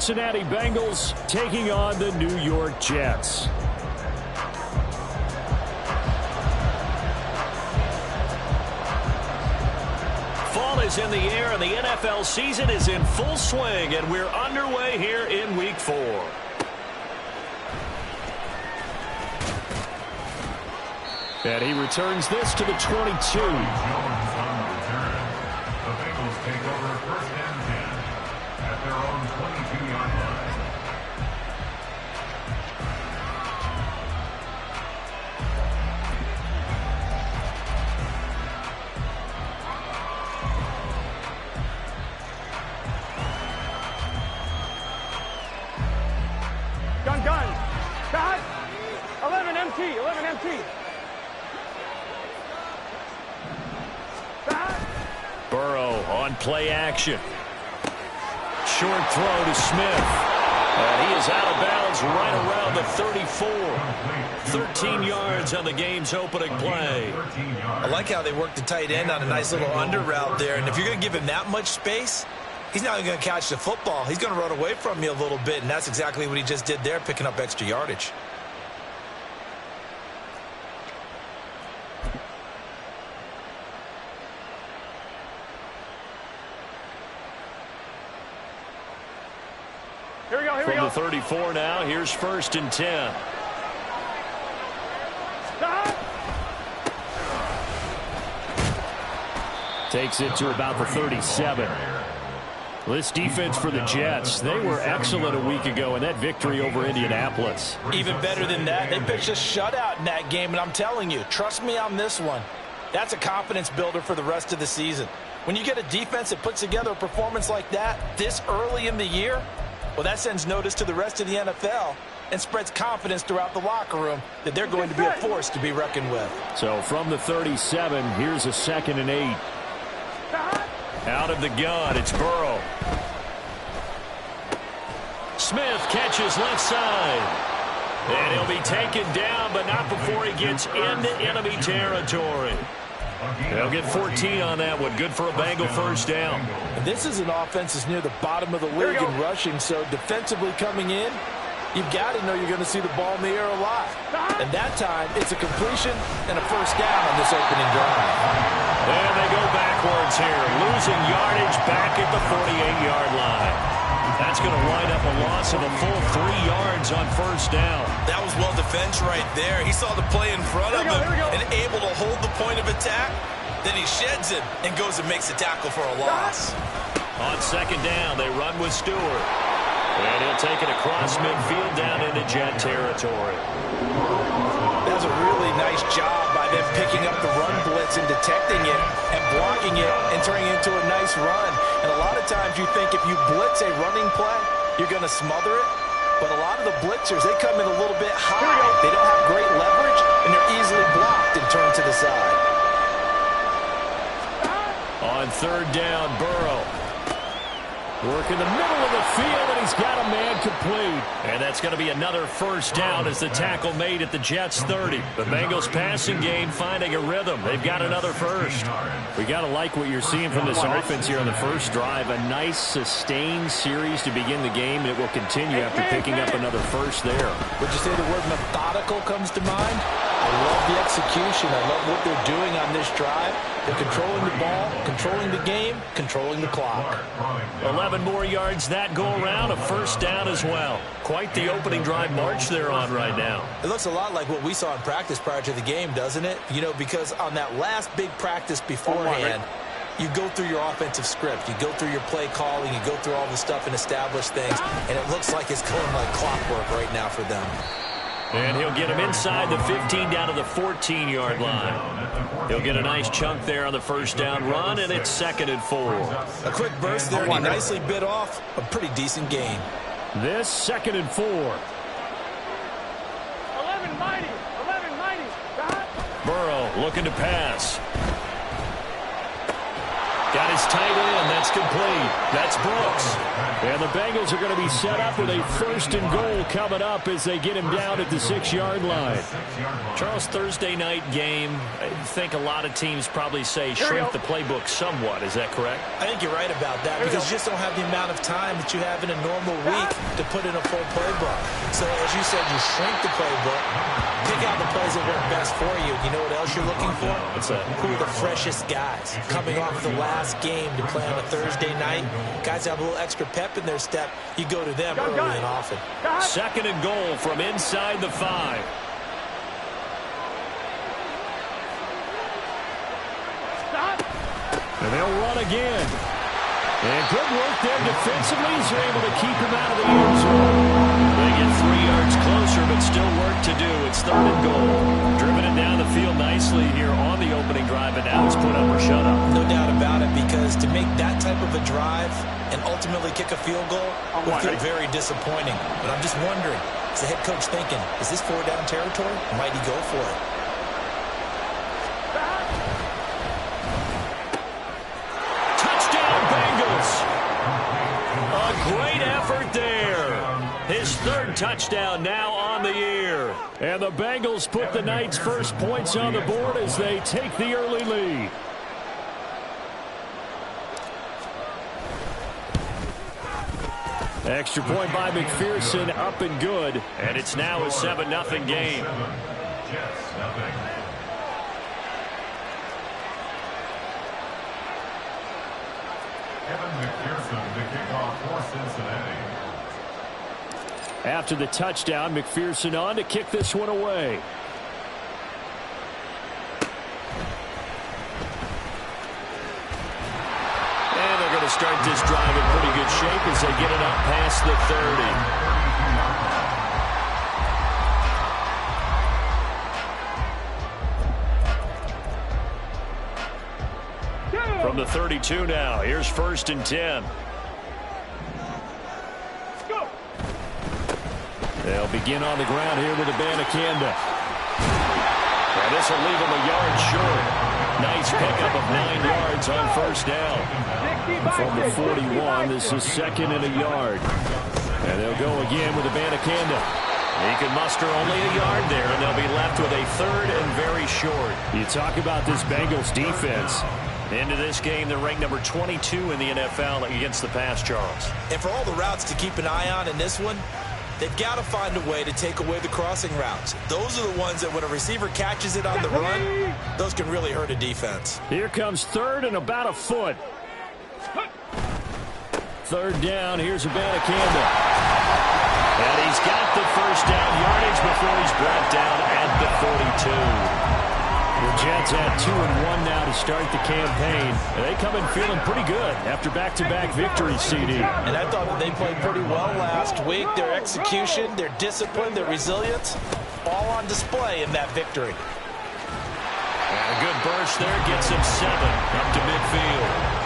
Cincinnati Bengals taking on the New York Jets. Fall is in the air, and the NFL season is in full swing, and we're underway here in Week 4. And he returns this to the 22. Gun. Back. 11 empty. Back. Burrow on play action. Short throw to Smith. And he is out of bounds right around the 34. 13 yards on the game's opening play. I like how they worked the tight end on a nice little under route there. And if you're going to give him that much space, he's not going to catch the football. He's going to run away from you a little bit, and that's exactly what he just did there, picking up extra yardage. Here we go. From the 34 now, here's 1st and 10. Takes it to about the 37. This defense for the Jets, they were excellent a week ago in that victory over Indianapolis. Even better than that, they pitched a shutout in that game, and I'm telling you, trust me on this one. That's a confidence builder for the rest of the season. When you get a defense that puts together a performance like that this early in the year, well, that sends notice to the rest of the NFL and spreads confidence throughout the locker room that they're going to be a force to be reckoned with. So from the 37, here's a 2nd and 8. Out of the gun, it's Burrow. Smith catches left side. And he'll be taken down, but not before he gets into enemy territory. They'll get 14 on that one. Good for a Bengal first down. And this is an offense that's near the bottom of the league in rushing, so defensively coming in, you've got to know you're going to see the ball in the air a lot. And that time, it's a completion and a first down on this opening drive. And they go backwards here, losing yardage back at the 48-yard line. That's going to wind up a loss of a full 3 yards on first down. That was well defense right there. He saw the play in front of him and able to hold the point of attack. Then he sheds it and goes and makes a tackle for a loss. On 2nd down, they run with Stewart. And he'll take it across midfield down into Jet territory. That's a really nice job by them picking up the run blitz and detecting it and blocking it and turning it into a nice run. And a lot of times you think if you blitz a running play, you're going to smother it. But a lot of the blitzers, they come in a little bit high. They don't have great leverage, and they're easily blocked and turned to the side. On 3rd down, Burrow. Work in the middle of the field, and he's got a man complete. And that's going to be another first down as the tackle made at the Jets' 30. The Bengals passing game finding a rhythm. They've got another first. We got to like what you're seeing from this offense here on the first drive. A nice, sustained series to begin the game, and it will continue after picking up another first there. Would you say the word methodical comes to mind? I love the execution. I love what they're doing on this drive. They're controlling the ball, controlling the game, controlling the clock. 11 more yards that go around, a first down as well. Quite the opening drive march they're on right now. It looks a lot like what we saw in practice prior to the game, doesn't it? You know, because on that last big practice beforehand, you go through your offensive script. You go through your play calling. You go through all the stuff and establish things. And it looks like it's going like clockwork right now for them. And he'll get him inside the 15 down to the 14-yard line. He'll get a nice chunk there on the first down run, and it's 2nd and 4. A quick burst there, and he nicely bit off a pretty decent gain. This 2nd and 4. 11-90. Burrow looking to pass. Got his tight end. That's complete. That's Brooks. And the Bengals are going to be set up with a first and goal coming up as they get him down at the 6-yard line. Charles, Thursday night game, I think a lot of teams probably say shrink the playbook somewhat. Is that correct? I think you're right about that because you just don't have the amount of time that you have in a normal week to put in a full playbook. So as you said, you shrink the playbook, pick out the plays that work best for you. You know what else you're looking for? Who are the freshest guys coming off the last game to play on a Thursday night? Guys have a little extra pep in their step. You go to them early and often. Second and goal from inside the 5. And they'll run again. And good work there defensively. He's able to keep him out of the end zone. They get 3 yards closer, but still work to do. It's third and goal. Driven it down the field nicely here on the opening drive, and now it's put up or shut up. No doubt about it, because to make that type of a drive and ultimately kick a field goal would feel very disappointing. But I'm just wondering, is the head coach thinking, is this 4-down territory? Might he go for it? Great effort there. His third touchdown now on the year. And the Bengals put the night's first points on the board as they take the early lead. Extra point by McPherson, up and good. And it's now a 7-0 game. After the touchdown, McPherson on to kick this one away. And they're going to start this drive in pretty good shape as they get it up past the 30. From the 32 now, here's 1st and 10. They'll begin on the ground here with Abanikanda. And this will leave them a yard short. Nice pickup of 9 yards on 1st down. From the 41, this is 2nd and a yard. And they'll go again with Abanikanda. He can muster only a yard there, and they'll be left with a 3rd and very short. You talk about this Bengals defense. Into this game, they're ranked number 22 in the NFL against the pass, Charles. And for all the routes to keep an eye on in this one, they've got to find a way to take away the crossing routes. Those are the ones that when a receiver catches it on the run, those can really hurt a defense. Here comes 3rd and about a foot. 3rd down, here's Abanikanda. And he's got the 1st down yardage before he's brought down at the 42. The Jets had 2-1 now to start the campaign. And they come in feeling pretty good after back-to-back victories, CD. And I thought that they played pretty well last week. Their execution, their discipline, their resilience, all on display in that victory. And a good burst there gets him 7 up to midfield.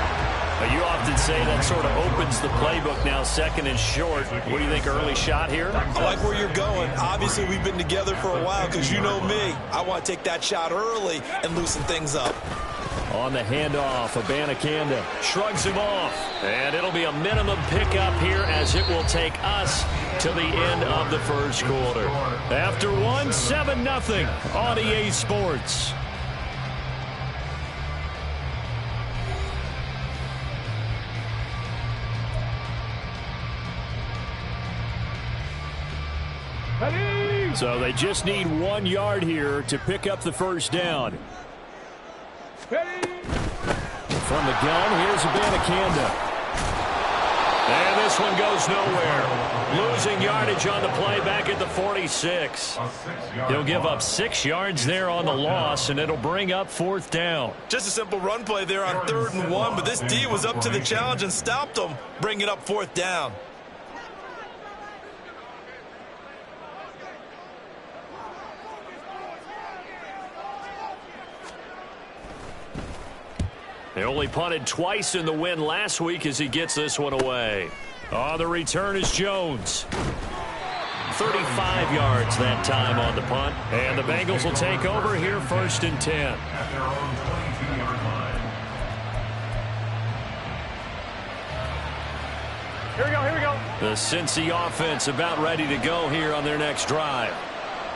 You often say that sort of opens the playbook now, 2nd and short. What do you think, early shot here? I like where you're going. Obviously, we've been together for a while because you know me. I want to take that shot early and loosen things up. On the handoff, Abanikanda shrugs him off. And it'll be a minimum pickup here as it will take us to the end of the 1st quarter. After 1, 7-0 on EA Sports. So they just need 1 yard here to pick up the 1st down. From the gun, here's Abanikanda. And this one goes nowhere. Losing yardage on the play back at the 46. He'll give up 6 yards there on the loss, and it'll bring up 4th down. Just a simple run play there on 3rd and 1, but this D was up to the challenge and stopped them, bringing up 4th down. They only punted twice in the win last week as he gets this one away. On the return is Jones. 35 yards that time on the punt. And the Bengals will take over here 1st and 10. Here we go, here we go. The Cincy offense about ready to go here on their next drive.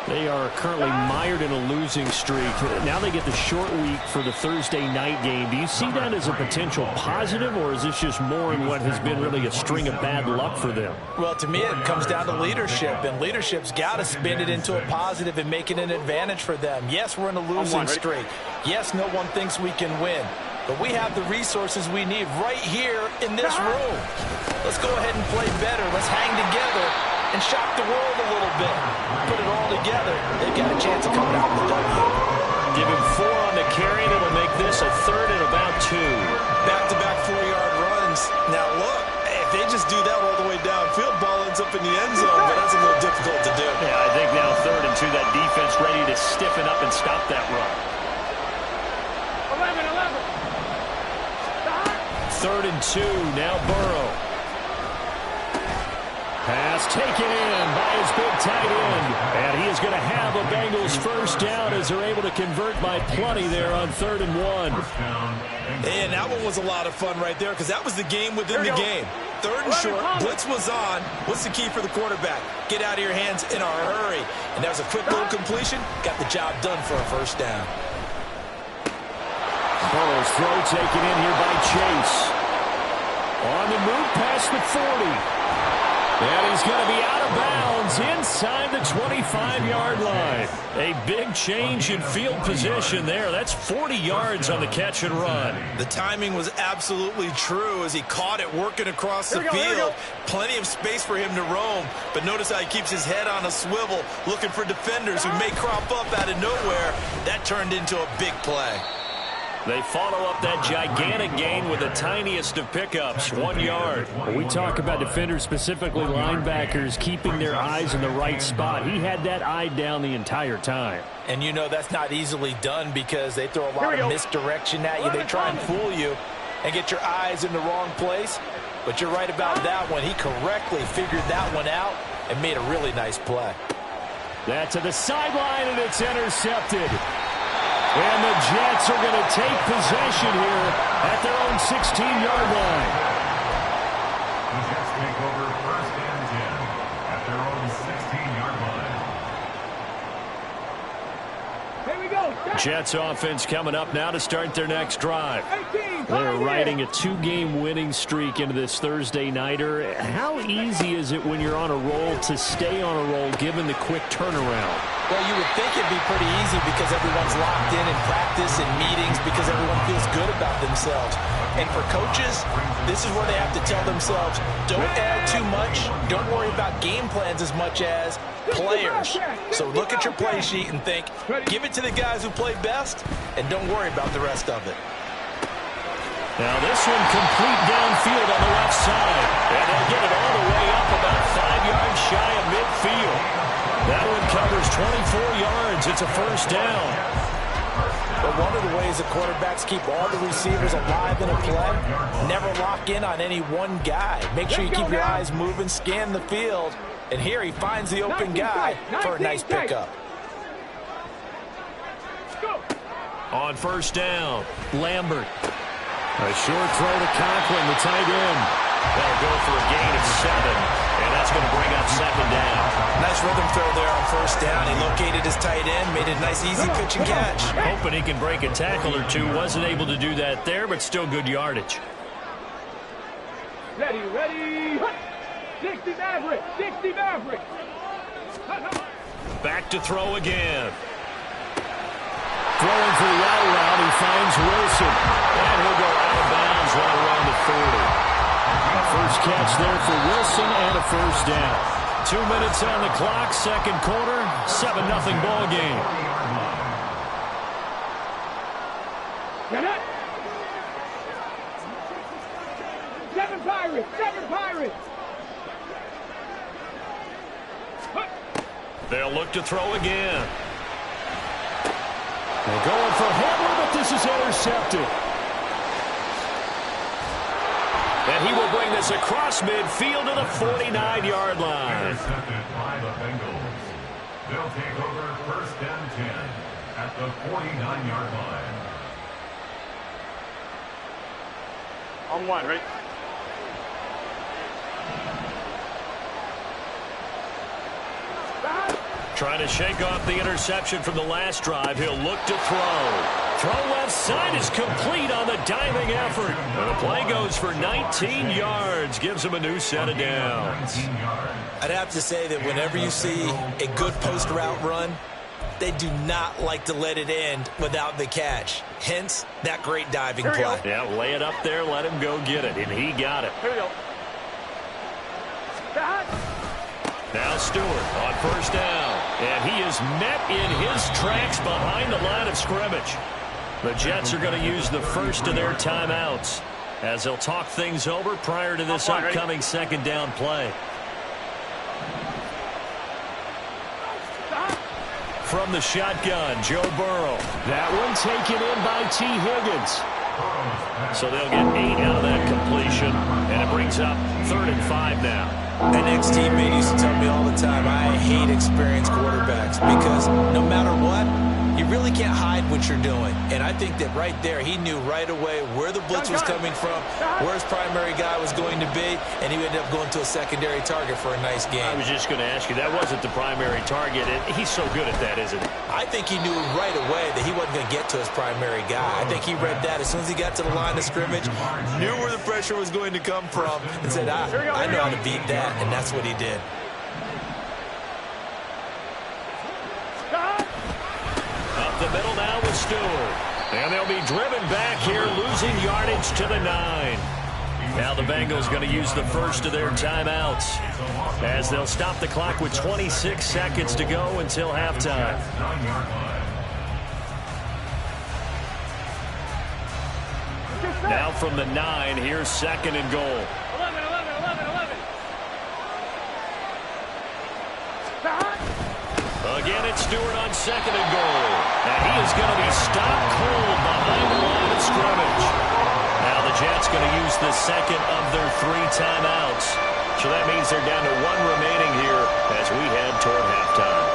They are currently mired in a losing streak. Now they get the short week for the Thursday night game. Do you see that as a potential positive, or is this just more in what has been really a string of bad luck for them? Well, to me, it comes down to leadership, and leadership's got to spin it into a positive and make it an advantage for them. Yes, we're in a losing streak. Yes, no one thinks we can win. But we have the resources we need right here in this room. Let's go ahead and play better. Let's hang together and shock the world a little bit. Put it all together. They've got a chance of coming out with the W. Give him 4 on the carry, and it'll make this a 3rd and about 2. Back-to-back 4-yard runs. Now, look, if they just do that all the way downfield, ball ends up in the end zone, but that's a little difficult to do. Yeah, I think now 3rd and 2, that defense ready to stiffen up and stop that run. 11. 3rd and 2, now Burrow. Pass taken in by his big tight end. And he is going to have a Bengals first down as they're able to convert by plenty there on 3rd and 1. And that one was a lot of fun right there because that was the game within the game. 3rd and short, blitz was on. What's the key for the quarterback? Get out of your hands in a hurry. And that was a quick little completion. Got the job done for a first down. Burrow's throw taken in here by Chase. On the move past the 40. And he's going to be out of bounds inside the 25-yard line. A big change in field position there. That's 40 yards on the catch and run. The timing was absolutely true as he caught it working across the field. Plenty of space for him to roam. But notice how he keeps his head on a swivel, looking for defenders who may crop up out of nowhere. That turned into a big play. They follow up that gigantic gain with the tiniest of pickups, 1 yard. When we talk about defenders, specifically linebackers, keeping their eyes in the right spot, he had that eye down the entire time. And you know that's not easily done because they throw a lot of misdirection at you. They try and fool you and get your eyes in the wrong place. But you're right about that one. He correctly figured that one out and made a really nice play. That to the sideline, and it's intercepted. And the Jets are going to take possession here at their own 16-yard line. The Jets take over 1st and 10 at their own 16-yard line. Here we go. Jets offense coming up now to start their next drive. They're riding a 2-game winning streak into this Thursday nighter. How easy is it when you're on a roll to stay on a roll given the quick turnaround? Well, you would think it'd be pretty easy because everyone's locked in practice and meetings because everyone feels good about themselves. And for coaches, this is where they have to tell themselves, don't add too much, don't worry about game plans as much as players. So look at your play sheet and think, give it to the guys who play best, and don't worry about the rest of it. Now this one complete downfield on the left side. And they'll get it all the way up about 5 yards shy of midfield. That one covers 24 yards. It's a first down. But one of the ways the quarterbacks keep all the receivers alive in a play, never lock in on any one guy. Make sure you keep your eyes moving, scan the field. And here he finds the open guy for a nice pickup. On first down, Lambert. A short throw to Conklin, the tight end. That'll go for a gain of 7, and that's going to bring up 2nd down. Nice rhythm throw there on first down. He located his tight end, made a nice easy pitch and catch. Hoping he can break a tackle or two. Wasn't able to do that there, but still good yardage. Ready. 60 Maverick. 60 Maverick. Back to throw again. Throwing for the out route, he finds Wilson. And he'll go out of bounds right around the 40. First catch there for Wilson and a first down. 2 minutes on the clock, second quarter, 7-0 ball game. Get it. 7 Pirates. 7 Pirates. They'll look to throw again. They're going for Hamler, but this is intercepted. And he will bring this across midfield to the 49-yard line. Intercepted by the Bengals. They'll take over 1st and 10 at the 49-yard line. On 1, right? Trying to shake off the interception from the last drive. He'll look to throw. Throw left side is complete on the diving effort. And the play goes for 19 yards. Gives him a new set of downs. I'd have to say that whenever you see a good post route run, they do not like to let it end without the catch. Hence, that great diving play. Yeah, lay it up there, let him go get it. And he got it. Here we go. Now Stewart on first down. And he is met in his tracks behind the line of scrimmage. The Jets are going to use the first of their timeouts as they'll talk things over prior to this upcoming second down play. From the shotgun, Joe Burrow. That one taken in by T. Higgins. So they'll get 8 out of that completion. And it brings up 3rd and 5 now. An ex-teammate used to tell me all the time, I hate experienced quarterbacks because no matter what, you really can't hide what you're doing. And I think that right there, he knew right away where the blitz was coming from, where his primary guy was going to be, and he ended up going to a secondary target for a nice game. I was just going to ask you, that wasn't the primary target. He's so good at that, isn't he? I think he knew right away that he wasn't going to get to his primary guy. I think he read that as soon as he got to the line of scrimmage, knew where the pressure was going to come from, and said, I know how to beat that, and that's what he did. Up the middle now with Stewart. And they'll be driven back here, losing yardage to the 9. Now the Bengals going to use the first of their timeouts as they'll stop the clock with 26 seconds to go until halftime. Now from the 9, here's 2nd and goal. 11. Again, it's Stewart on 2nd and goal. And he is going to be stopped cold behind the line of scrimmage. Now the Jets going to use the second of their 3 timeouts. So that means they're down to 1 remaining here as we head toward halftime.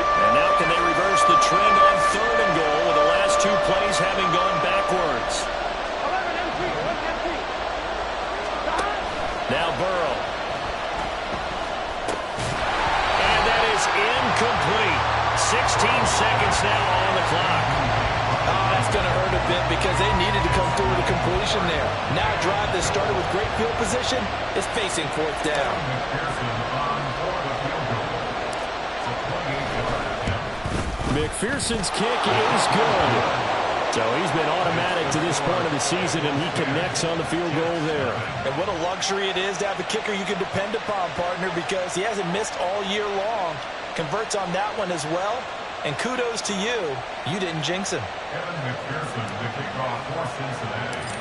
And now can they reverse the trend on 3rd and goal with the last 2 plays having gone backwards? Now Burrow. And that is incomplete. 16 seconds now on the clock. Oh, that's going to hurt a bit because they needed to come through with a completion there. Now a drive that started with great field position is facing 4th down. McPherson's kick is good. So he's been automatic to this point of the season, and he connects on the field goal there. And what a luxury it is to have a kicker you can depend upon, partner, because he hasn't missed all year long. Converts on that one as well. And kudos to you. You didn't jinx him. Kevin McPherson to kick off for Cincinnati.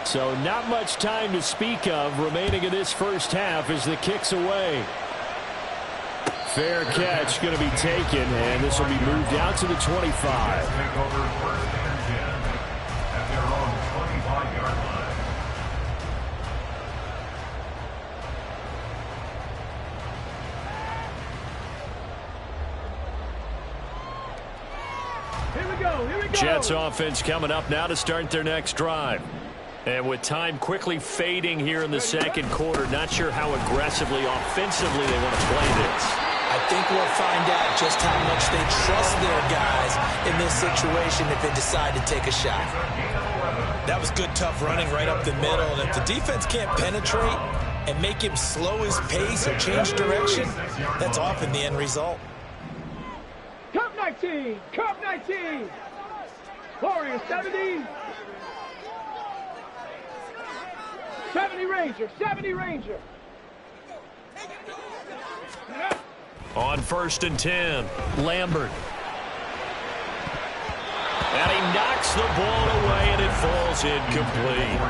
So not much time to speak of remaining in this first half as the kick's away. Fair catch going to be taken, and this will be moved out to the 25. Take over 1st and 10 at their own 25-yard line. Here we go. Jets offense coming up now to start their next drive. And with time quickly fading here in the second quarter, not sure how aggressively, offensively they want to play this. I think we'll find out just how much they trust their guys in this situation if they decide to take a shot. That was good, tough running right up the middle. And if the defense can't penetrate and make him slow his pace or change direction, that's often the end result. Cup 19. Cup 19. Warriors 70. 70 Ranger. 70 Ranger. On 1st and 10, Lambert. And he knocks the ball away, and it falls incomplete.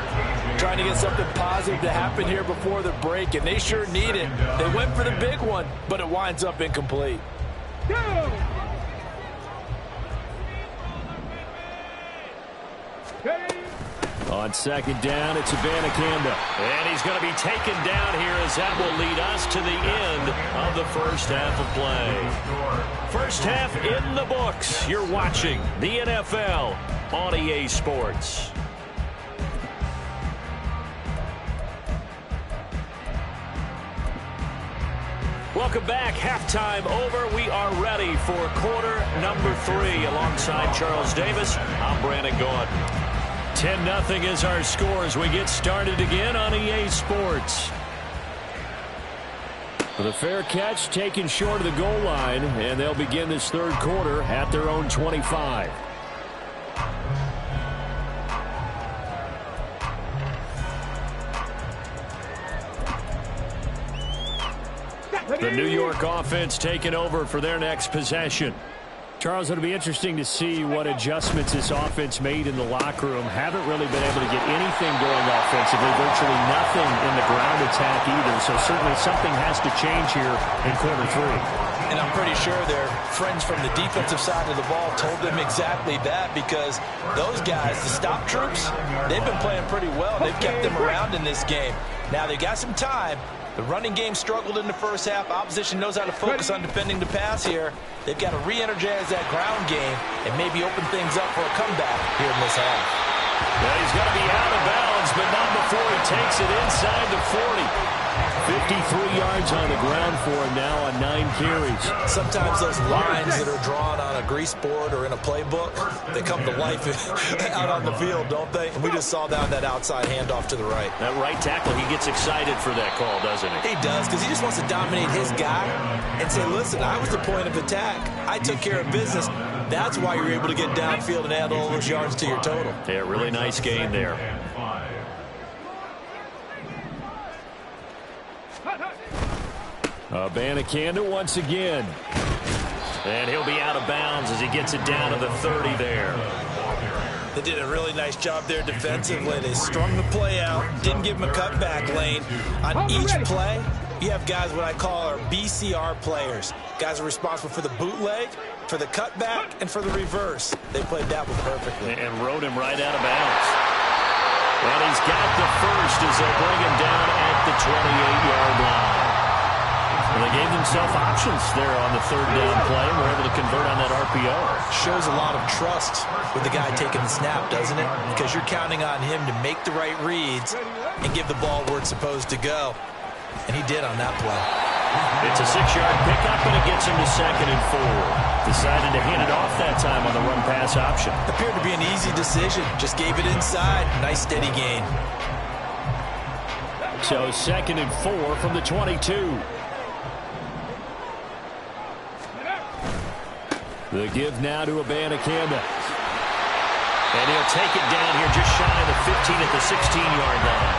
Trying to get something positive to happen here before the break, and they sure need it. They went for the big one, but it winds up incomplete. Go. On 2nd down, it's Abanikanda. And he's going to be taken down here as that will lead us to the end of the first half of play. First half in the books. You're watching the NFL on EA Sports. Welcome back. Halftime over. We are ready for quarter number 3. Alongside Charles Davis, I'm Brandon Gaudin. 10-0 is our score as we get started again on EA Sports. With a fair catch taken short of the goal line, and they'll begin this third quarter at their own 25. The New York offense taking over for their next possession. Charles, it'll be interesting to see what adjustments this offense made in the locker room. Haven't really been able to get anything going offensively, virtually nothing in the ground attack either. So certainly something has to change here in quarter 3. And I'm pretty sure their friends from the defensive side of the ball told them exactly that, because those guys, the stop troops, they've been playing pretty well. They've kept them around in this game. Now they got some time. The running game struggled in the first half. Opposition knows how to focus on defending the pass here. They've got to re-energize that ground game and maybe open things up for a comeback here in this half. Well, he's going to be out of bounds, but not before he takes it inside the 40. 53 yards on the ground for him now on 9 carries. Sometimes those lines that are drawn on a grease board or in a playbook, they come to life out on the field, don't they? And we just saw down that outside handoff to the right. That right tackle, he gets excited for that call, doesn't he? He does, because he just wants to dominate his guy and say, listen, I was the point of attack. I took care of business. That's why you're able to get downfield and add all those yards to your total. Yeah, really nice game there. Abanikanda once again. And he'll be out of bounds as he gets it down to the 30 there. They did a really nice job there defensively. They strung the play out, didn't give him a cutback lane. On each play, you have guys what I call our BCR players. Guys are responsible for the bootleg, for the cutback, and for the reverse. They played that one perfectly. And rode him right out of bounds. And he's got the first as they'll bring him down at the 28-yard line. And they gave themselves options there on the third down play and were able to convert on that RPO. Shows a lot of trust with the guy taking the snap, doesn't it? Because you're counting on him to make the right reads and give the ball where it's supposed to go. And he did on that play. It's a 6-yard pickup, and it gets him to 2nd and 4. Decided to hand it off that time on the run-pass option. Appeared to be an easy decision. Just gave it inside. Nice steady gain. So 2nd and 4 from the 22. The give now to Abanikanda. And he'll take it down here just shy of the 15 at the 16-yard line.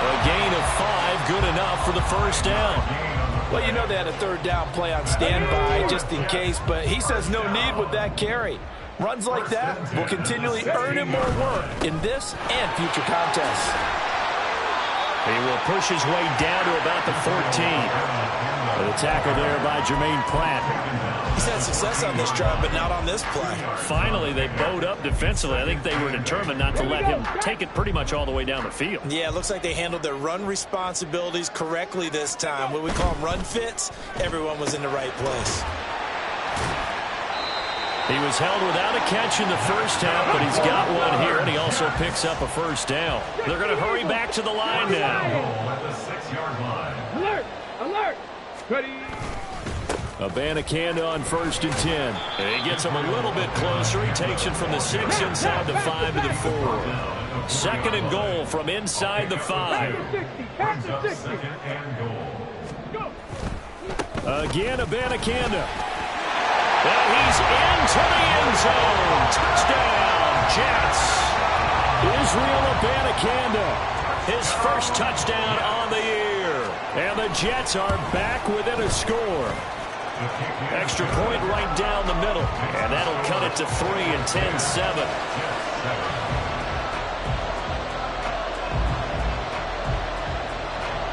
A gain of 5, good enough for the first down. Well, you know they had a third down play on standby just in case, but he says no need with that carry. Runs like that will continually earn him more work in this and future contests. He will push his way down to about the 14. The tackle there by Jermaine Pratt. He's had success on this drive, but not on this play. Finally, they bowed up defensively. I think they were determined not to let him take it pretty much all the way down the field. Yeah, it looks like they handled their run responsibilities correctly this time. What we call them run fits, everyone was in the right place. He was held without a catch in the first half, but he's got one here, and he also picks up a first down. They're going to hurry back to the line now. Alert! Alert! Ready! Abanikanda on 1st and 10. And he gets him a little bit closer. He takes it from the 6 inside the 5 to the 4. 2nd and goal from inside the 5. Again, Abanikanda. And he's into the end zone. Touchdown, Jets. Israel Abanikanda. His first touchdown on the year. And the Jets are back within a score. Extra point right down the middle. And that'll cut it to 3 and 10-7.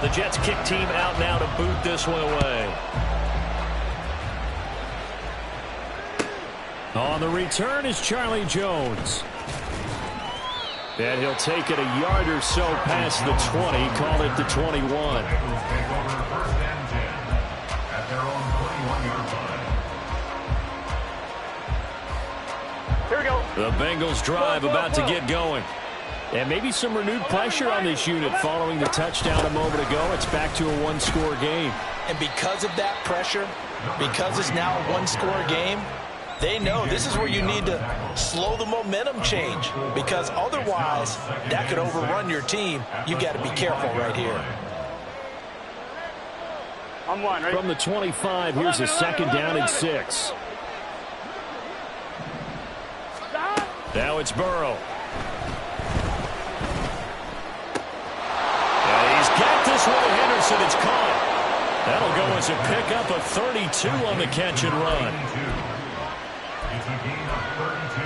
The Jets kick team out now to boot this one away. On the return is Charlie Jones. And he'll take it a yard or so past the 20, call it the 21. Here we go. The Bengals drive about to get going. And maybe some renewed pressure on this unit following the touchdown a moment ago. It's back to a one-score game. And because of that pressure, because it's now a one-score game, they know this is where you need to slow the momentum change, because otherwise that could overrun your team. You've got to be careful right here. From the 25, here's a second down and 6. Now it's Burrow. And he's got this one to Henderson. It's caught. That'll go as a pickup of 32 on the catch and run. It's a gain of 32.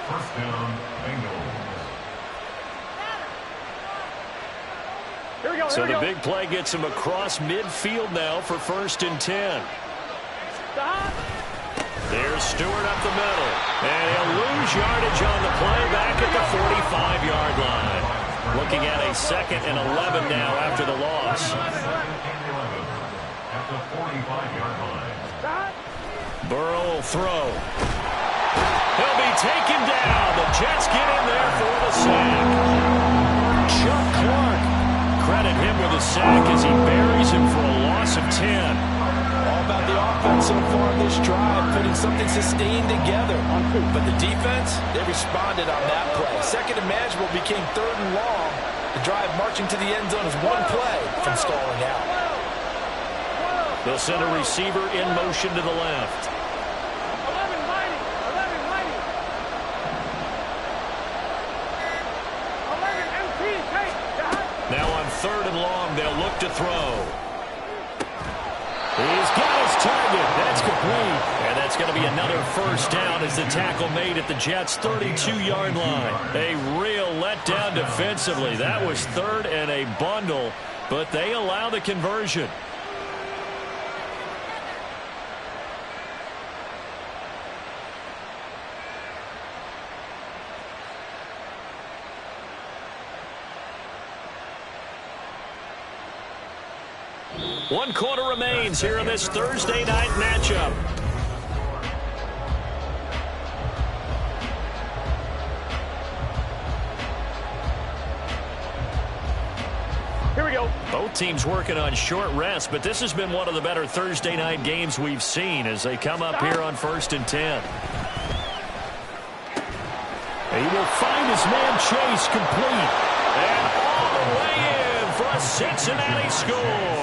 First down, Bengals. So the big play gets him across midfield now for 1st and 10. There's Stewart up the middle. And he'll lose yardage on the play back at the 45-yard line. Looking at a 2nd and 11 now after the loss. At the 45-yard line. Burrow will throw. He'll be taken down. The Jets get in there for the sack. Chuck Clark. Credit him with a sack as he buries him for a loss of 10. All about the offense so far this drive, putting something sustained together. But the defense, they responded on that play. 2nd and manageable became 3rd and long. The drive marching to the end zone is one play from stalling out. They'll send a receiver in motion to the left. Now on 3rd and long, they'll look to throw. He's got his target. That's complete. And that's going to be another 1st down as the tackle made at the Jets' 32-yard line. A real letdown defensively. That was 3rd and a bundle, but they allow the conversion. One quarter remains here in this Thursday night matchup. Here we go. Both teams working on short rest, but this has been one of the better Thursday night games we've seen as they come up here on 1st and 10. He will find his man Chase complete. And all the way in for a Cincinnati score.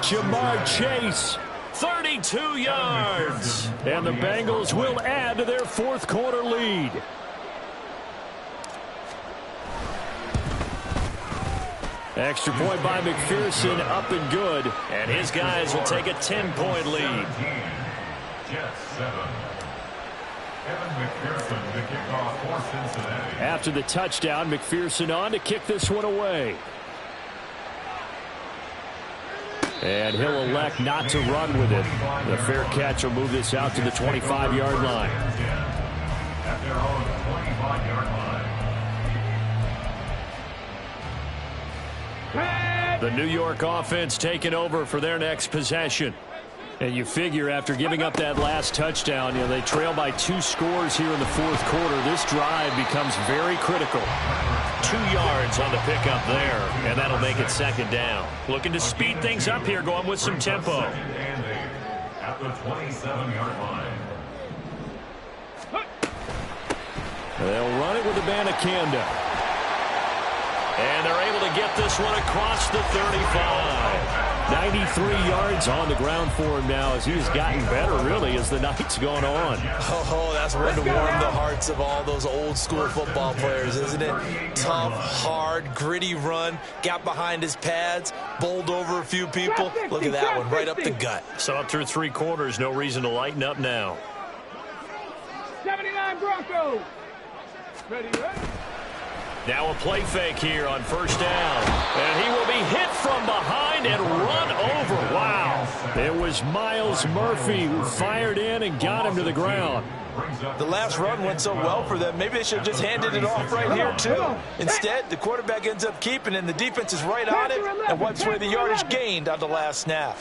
Jamar Chase, 32 yards. And the Bengals will add to their 4th quarter lead. Extra point by McPherson, up and good. And his guys will take a 10-point lead. Jets 7. Evan McPherson to kick off for Cincinnati. After the touchdown, McPherson on to kick this one away. And he'll elect not to run with it. The fair catch will move this out to the 25-yard line. At their own 25-yard line. The New York offense taking over for their next possession. And you figure after giving up that last touchdown, they trail by 2 scores here in the 4th quarter. This drive becomes very critical. 2 yards on the pickup there, and that'll make it 2nd down. Looking to speed things up here, going with some tempo. At the 27-yard line. They'll run it with Abanikanda. And they're able to get this one across the 35. 93 yards on the ground for him now as he's gotten better, really, as the night's gone on. Oh, that's one to warm the hearts of all those old-school football players, isn't it? Tough, hard, gritty run, got behind his pads, bowled over a few people. Look at that one, right up the gut. So up through 3 quarters, no reason to lighten up now. 79 Broncos. Ready? Now a play fake here on 1st down. And he will be hit from behind and run over. Wow. It was Miles Murphy who fired in and got him to the ground. The last run went so well for them, maybe they should have just handed it off right here, too. Instead, the quarterback ends up keeping it, and the defense is right on it and wipes away the yardage gained on the last snap.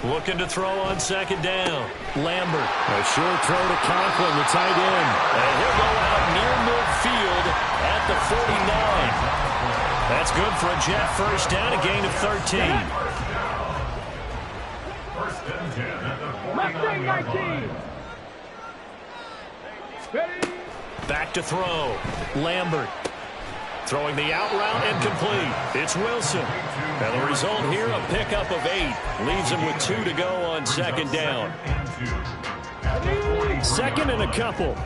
Looking to throw on 2nd down. Lambert. A short throw to Conklin, the tight end. And he'll go out near midfield at the 49. That's good for a Jet first down, a gain of 13. First and 10 at the Mustang 49-yard 19. line. Ready. Back to throw. Lambert. Throwing the out route incomplete. It's Wilson. And the result here, a pickup of 8. Leaves him with 2 to go on second down. Second and a couple.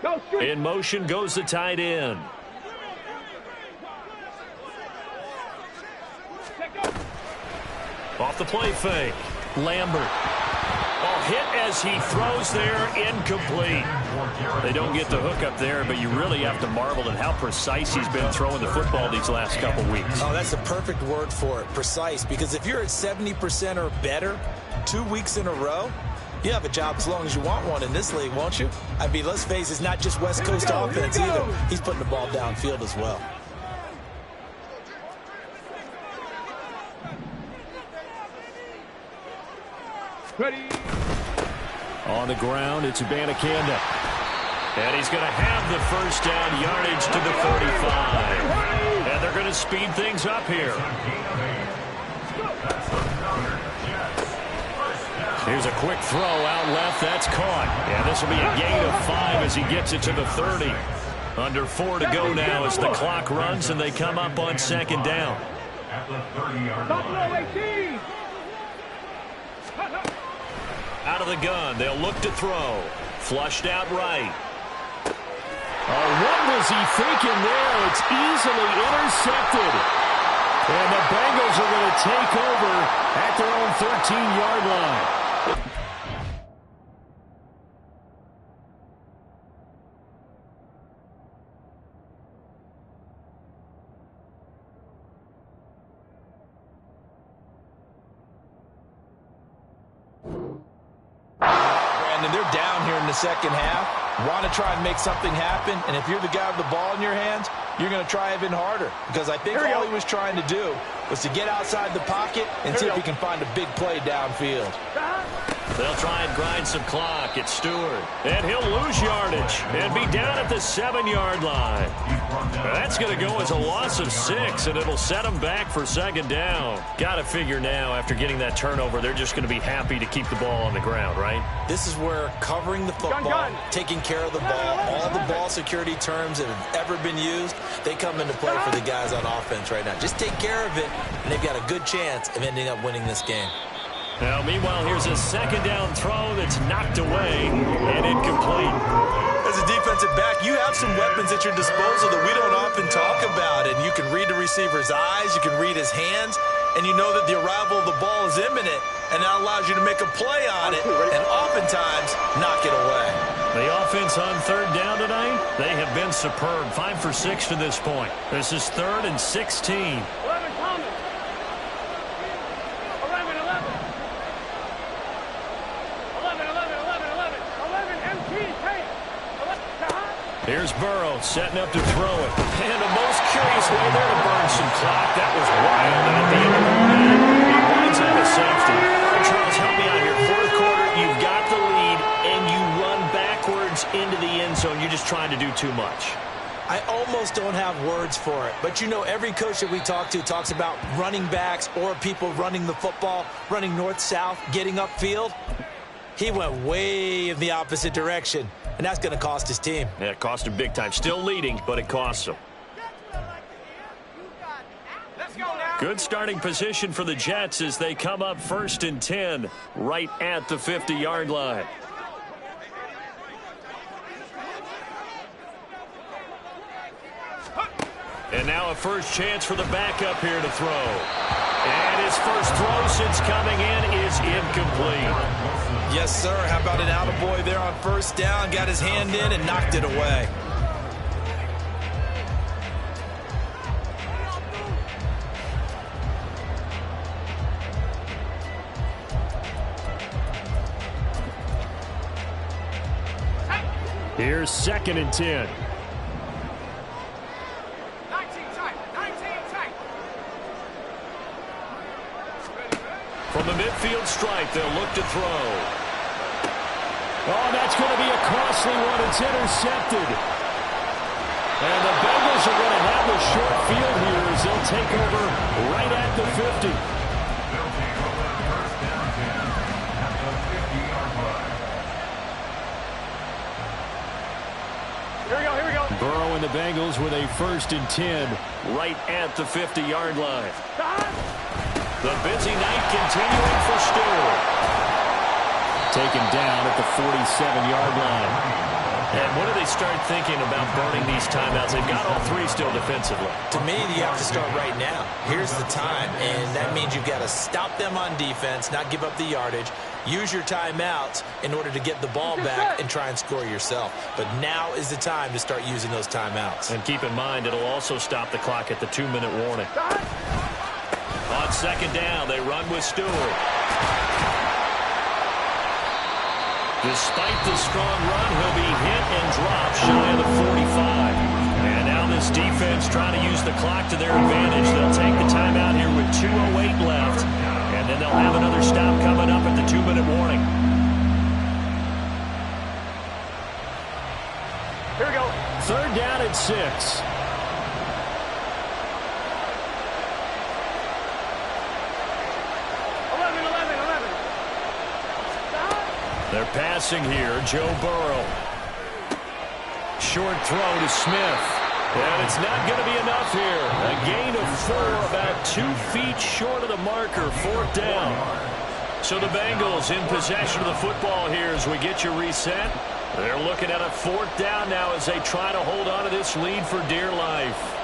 Go straight. In motion goes the tight end. Off the play fake. Lambert. Oh, hit as he throws there, incomplete. They don't get the hook up there, but you really have to marvel at how precise he's been throwing the football these last couple weeks. Oh, that's the perfect word for it, precise. Because if you're at 70% or better 2 weeks in a row, you have a job as long as you want one in this league, won't you? I mean, let's face it, it's not just West Coast offense either. He's putting the ball downfield as well. Ready. On the ground, it's Abanikanda. And he's going to have the first down, yardage to the 45. And they're going to speed things up here. Here's a quick throw out left. That's caught. And this will be a gain of 5 as he gets it to the 30. Under 4 to go now as the clock runs and they come up on second down. At the 30-yard Buffalo line. 18. Out of the gun, they'll look to throw. Flushed out right. Oh, what was he thinking there? It's easily intercepted. And the Bengals are going to take over at their own 13-yard line. Brandon, they're down here in the second half. Want to try and make something happen, and if you're the guy with the ball in your hands, you're going to try even harder. Because I think all he was trying to do was to get outside the pocket and see if he can find a big play downfield. They'll try and grind some clock. It's Stewart. And he'll lose yardage and be down at the 7-yard line. That's going to go as a loss of 6, and it'll set them back for second down. Got to figure now, after getting that turnover, they're just going to be happy to keep the ball on the ground, right? This is where covering the football, taking care of the ball, all the ball security terms that have ever been used, they come into play for the guys on offense right now. Just take care of it, and they've got a good chance of ending up winning this game. Now, meanwhile, here's a second down throw that's knocked away and incomplete. As a defensive back, you have some weapons at your disposal that we don't often talk about. And you can read the receiver's eyes, you can read his hands, and you know that the arrival of the ball is imminent, and that allows you to make a play on it and oftentimes knock it away. The offense on third down tonight, they have been superb. 5 for 6 to this point. This is 3rd and 16. 11 Thomas. 11, 11. 11 MT. Hey. 11. Here's Burrow setting up to throw it. And a most curious way there to burn some clock. That was wild. And at the end of all that, he winds up a safety. Charles, help me out here. Fourth quarter, you've got the lead, and you run backwards into the end zone. You're just trying to do too much. I almost don't have words for it. But, you know, every coach that we talk to talks about running backs or people running the football, running north-south, getting upfield. He went way in the opposite direction, and that's going to cost his team. Yeah, it cost him big time. Still leading, but it costs him. Good starting position for the Jets as they come up 1st and 10 right at the 50-yard line. And now a first chance for the backup here to throw. And his first throw since coming in is incomplete. Yes, sir. How about an attaboy there on first down? Got his hand in and knocked it away. Here's 2nd and 10. 19 tight. 19 tight. From the midfield stripe, they'll look to throw. Oh, that's going to be a costly one. It's intercepted. And the Bengals are going to have the short field here as they'll take over right at the 50. They'll take over first down 10 at the 50-yard line. Here we go. Burrow and the Bengals with a 1st and 10 right at the 50-yard line. The busy night continuing for Stewart. Taken down at the 47-yard line. And when do they start thinking about burning these timeouts? They've got all 3 still defensively. To me, you have to start right now. Here's the time, and that means you've got to stop them on defense, not give up the yardage, use your timeouts in order to get the ball back and try and score yourself. But now is the time to start using those timeouts. And keep in mind, it'll also stop the clock at the 2-minute warning. On 2nd down, they run with Stewart. Despite the strong run, he'll be hit and dropped shy of the 45. And now this defense trying to use the clock to their advantage. They'll take the timeout here with 2:08 left. And then they'll have another stop coming up at the 2-minute warning. Here we go. 3rd down and 6. They're passing here. Joe Burrow. Short throw to Smith. And it's not going to be enough here. A gain of 4, about 2 feet short of the marker. 4th down. So the Bengals in possession of the football here as we get you reset. They're looking at a 4th down now as they try to hold on to this lead for dear life.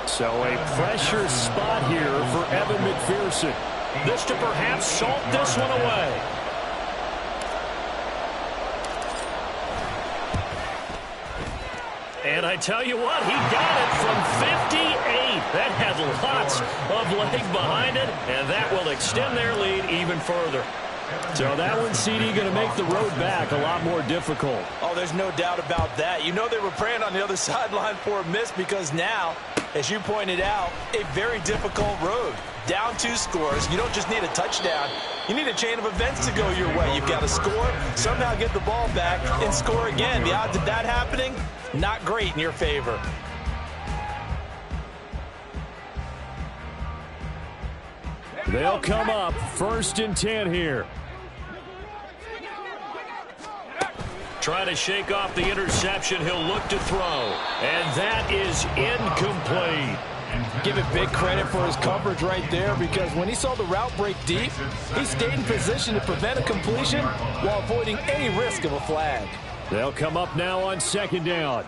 So a pressure spot here for Evan McPherson. This to perhaps salt this one away. And I tell you what, he got it from 58. That had lots of leg behind it, and that will extend their lead even further. So that one, CD, going to make the road back a lot more difficult. Oh, there's no doubt about that. You know they were praying on the other sideline for a miss because now, as you pointed out, a very difficult road. Down 2 scores. You don't just need a touchdown. You need a chain of events to go your way. You've got to score, somehow get the ball back, and score again. The odds of that happening, not great in your favor. They'll come up 1st and 10 here. Trying to shake off the interception. He'll look to throw. And that is incomplete. Give it big credit for his coverage right there because when he saw the route break deep, he stayed in position to prevent a completion while avoiding any risk of a flag. They'll come up now on 2nd down.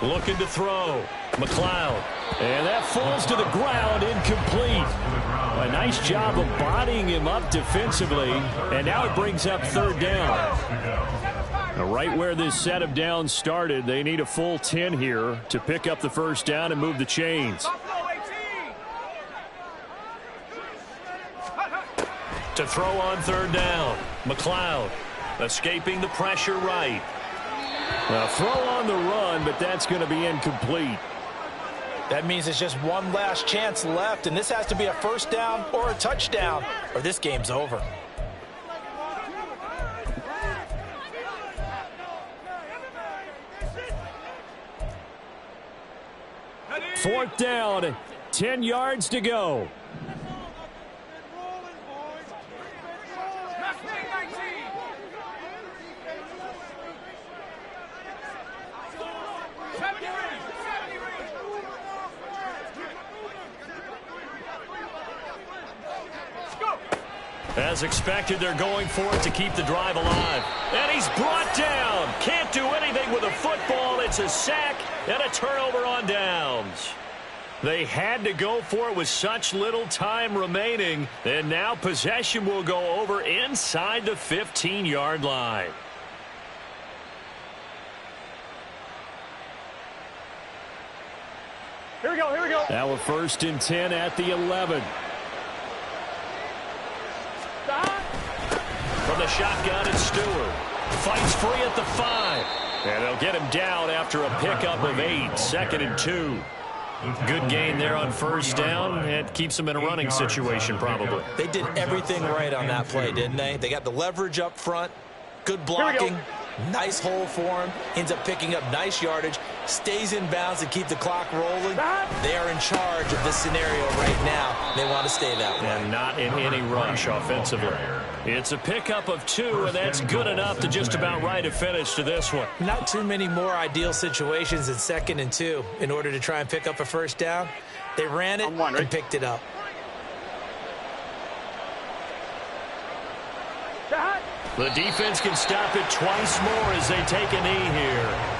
Looking to throw. McLeod. And that falls to the ground, incomplete. A nice job of bodying him up defensively. And now it brings up 3rd down. Right where this set of downs started, they need a full 10 here to pick up the 1st down and move the chains. To throw on 3rd down. McLeod escaping the pressure right. Now throw on the run, but that's going to be incomplete. That means it's just one last chance left, and this has to be a 1st down or a touchdown, or this game's over. Fourth down, 10 yards to go. As expected, they're going for it to keep the drive alive. And he's brought down. Can't do anything with a football. It's a sack and a turnover on downs. They had to go for it with such little time remaining. And now possession will go over inside the 15-yard line. Here we go. Now a 1st and 10 at the 11. shotgun, it's Stewart. Fights free at the 5. And they'll get him down after a pickup of 8. 2nd and 2. Good gain there on first down. It keeps them in a running situation probably. They did everything right on that play, didn't they? They got the leverage up front, good blocking, nice hole for him, ends up picking up nice yardage, stays in bounds to keep the clock rolling. They are in charge of this scenario right now. They want to stay that way. And not in any rush offensively. It's a pickup of 2, and that's good enough to just about write a finish to this one. Not too many more ideal situations in 2nd and 2 in order to try and pick up a first down. They ran it and picked it up. The defense can stop it twice more as they take a knee here.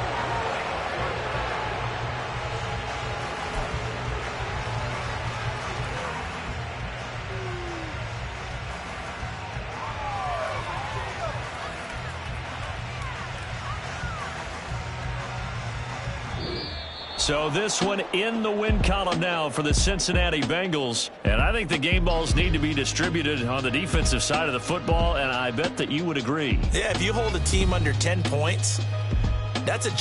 So this one in the win column now for the Cincinnati Bengals. And I think the game balls need to be distributed on the defensive side of the football, and I bet that you would agree. Yeah, if you hold a team under 10 points, that's a